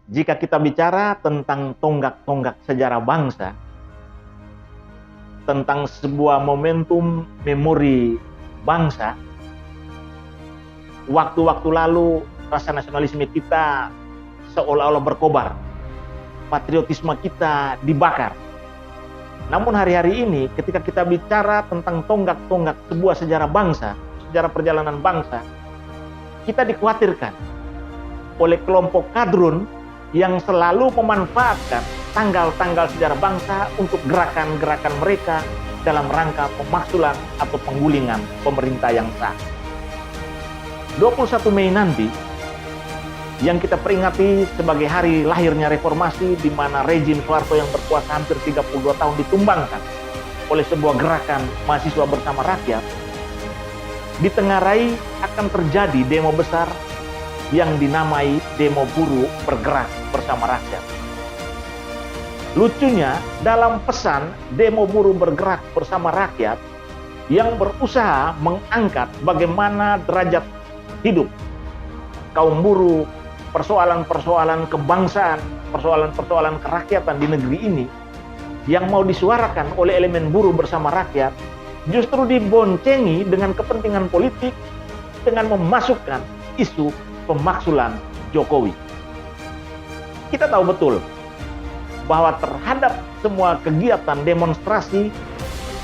Jika kita bicara tentang tonggak-tonggak sejarah bangsa, tentang sebuah momentum memori bangsa, waktu-waktu lalu rasa nasionalisme kita seolah-olah berkobar, patriotisme kita dibakar. Namun hari-hari ini ketika kita bicara tentang tonggak-tonggak sebuah sejarah bangsa, sejarah perjalanan bangsa, kita dikhawatirkan oleh kelompok kadrun yang selalu memanfaatkan tanggal-tanggal sejarah bangsa untuk gerakan-gerakan mereka dalam rangka pemaksulan atau penggulingan pemerintah yang sah. 21 Mei nanti yang kita peringati sebagai hari lahirnya reformasi, di mana rezim Soeharto yang berkuasa hampir 32 tahun ditumbangkan oleh sebuah gerakan mahasiswa bersama rakyat, ditengarai akan terjadi demo besar yang dinamai demo buruh bergerak bersama rakyat. Lucunya, dalam pesan demo buruh bergerak bersama rakyat yang berusaha mengangkat bagaimana derajat hidup kaum buruh, persoalan-persoalan kebangsaan, persoalan-persoalan kerakyatan di negeri ini yang mau disuarakan oleh elemen buruh bersama rakyat, justru diboncengi dengan kepentingan politik dengan memasukkan isu pemaksulan Jokowi. Kita tahu betul bahwa terhadap semua kegiatan demonstrasi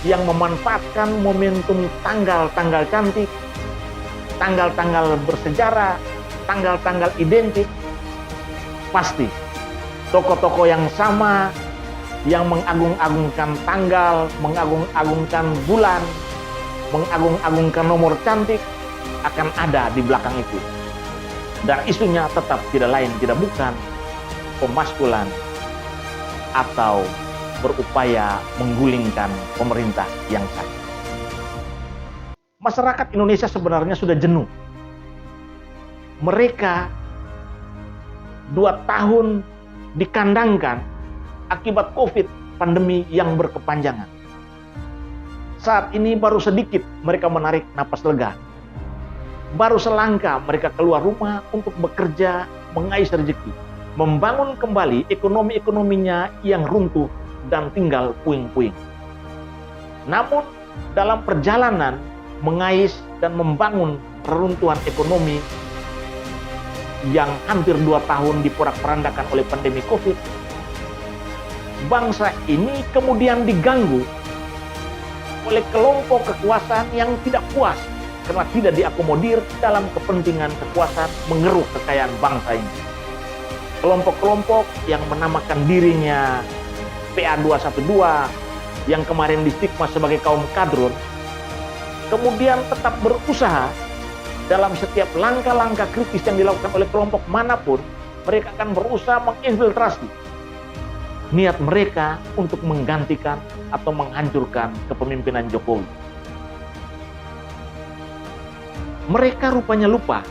yang memanfaatkan momentum tanggal-tanggal cantik, tanggal-tanggal bersejarah, tanggal-tanggal identik, pasti tokoh-tokoh yang sama yang mengagung-agungkan tanggal, mengagung-agungkan bulan, mengagung-agungkan nomor cantik akan ada di belakang itu. Dan isunya tetap tidak lain tidak bukan pemaskulan atau berupaya menggulingkan pemerintah yang sah. Masyarakat Indonesia sebenarnya sudah jenuh. Mereka 2 tahun dikandangkan akibat COVID, pandemi yang berkepanjangan. Saat ini baru sedikit mereka menarik napas lega. Baru selangkah mereka keluar rumah untuk bekerja, mengais rezeki, membangun kembali ekonomi-ekonominya yang runtuh dan tinggal puing-puing. Namun dalam perjalanan mengais dan membangun reruntuhan ekonomi yang hampir 2 tahun diporak-porandakan oleh pandemi COVID, bangsa ini kemudian diganggu oleh kelompok kekuasaan yang tidak puas karena tidak diakomodir dalam kepentingan kekuasaan mengeruk kekayaan bangsa ini. Kelompok-kelompok yang menamakan dirinya PA212 yang kemarin distigma sebagai kaum kadrun, kemudian tetap berusaha dalam setiap langkah-langkah kritis yang dilakukan oleh kelompok manapun, mereka akan berusaha menginfiltrasi niat mereka untuk menggantikan atau menghancurkan kepemimpinan Jokowi. Mereka rupanya lupa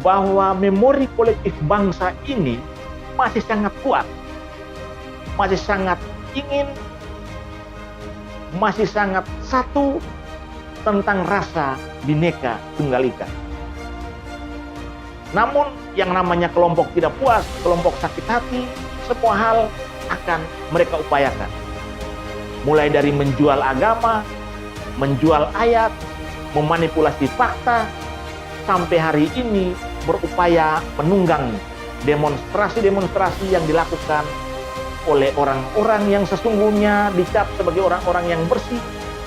bahwa memori kolektif bangsa ini masih sangat kuat, masih sangat ingin, masih sangat satu tentang rasa Bhinneka Tunggal Ika. Namun yang namanya kelompok tidak puas, kelompok sakit hati, semua hal akan mereka upayakan. Mulai dari menjual agama, menjual ayat, memanipulasi fakta, sampai hari ini berupaya menunggangi demonstrasi-demonstrasi yang dilakukan oleh orang-orang yang sesungguhnya dicap sebagai orang-orang yang bersih,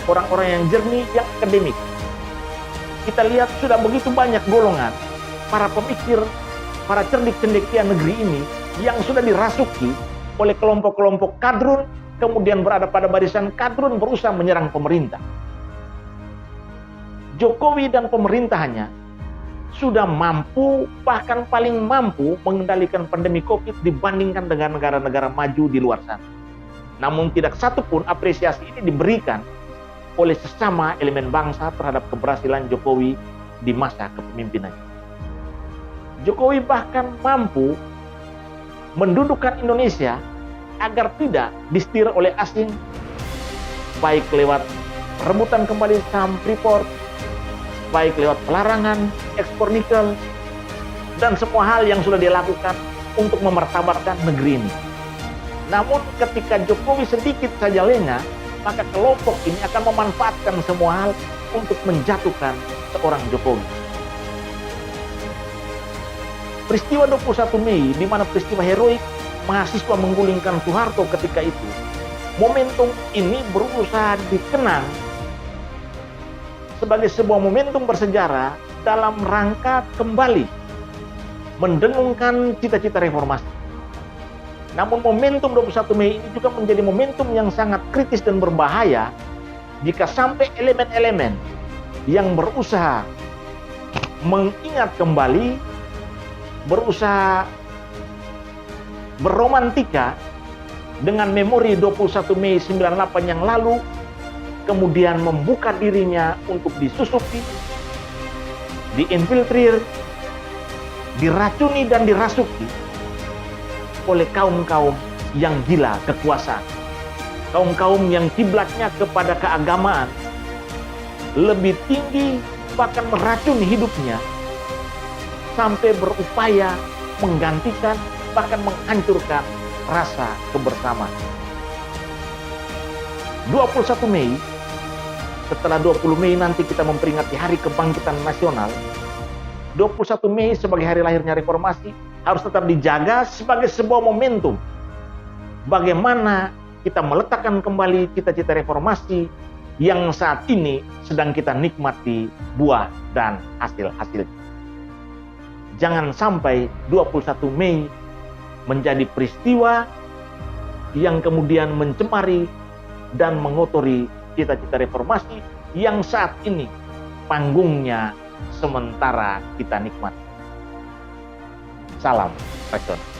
orang-orang yang jernih, yang akademik. Kita lihat sudah begitu banyak golongan, para pemikir, para cerdik-cendekia negeri ini yang sudah dirasuki oleh kelompok-kelompok kadrun, kemudian berada pada barisan kadrun berusaha menyerang pemerintah. Jokowi dan pemerintahannya sudah mampu, bahkan paling mampu mengendalikan pandemi COVID dibandingkan dengan negara-negara maju di luar sana. Namun tidak satupun apresiasi ini diberikan oleh sesama elemen bangsa terhadap keberhasilan Jokowi di masa kepemimpinannya. Jokowi bahkan mampu mendudukkan Indonesia agar tidak disetir oleh asing, baik lewat rebutan kembali saham Freeport, baik lewat pelarangan ekspor nikel, dan semua hal yang sudah dilakukan untuk memartabatkan negeri ini. Namun ketika Jokowi sedikit saja lengah, maka kelompok ini akan memanfaatkan semua hal untuk menjatuhkan seorang Jokowi. Peristiwa 21 Mei, di mana peristiwa heroik mahasiswa menggulingkan Soeharto ketika itu, momentum ini berusaha dikenang sebagai sebuah momentum bersejarah dalam rangka kembali mendengungkan cita-cita reformasi. Namun momentum 21 Mei ini juga menjadi momentum yang sangat kritis dan berbahaya jika sampai elemen-elemen yang berusaha mengingat kembali, berusaha berromantika dengan memori 21 Mei 98 yang lalu, kemudian membuka dirinya untuk disusupi, diinfiltrir, diracuni dan dirasuki oleh kaum-kaum yang gila kekuasaan. Kaum-kaum yang kiblatnya kepada keagamaan lebih tinggi, bahkan meracuni hidupnya, sampai berupaya menggantikan, bahkan menghancurkan rasa kebersamaan. 21 Mei, setelah 20 Mei nanti kita memperingati Hari Kebangkitan Nasional, 21 Mei sebagai hari lahirnya reformasi harus tetap dijaga sebagai sebuah momentum bagaimana kita meletakkan kembali cita-cita reformasi yang saat ini sedang kita nikmati buah dan hasil-hasil. Jangan sampai 21 Mei menjadi peristiwa yang kemudian mencemari dan mengotori cita-cita reformasi yang saat ini panggungnya sementara kita nikmati. Salam Rektor.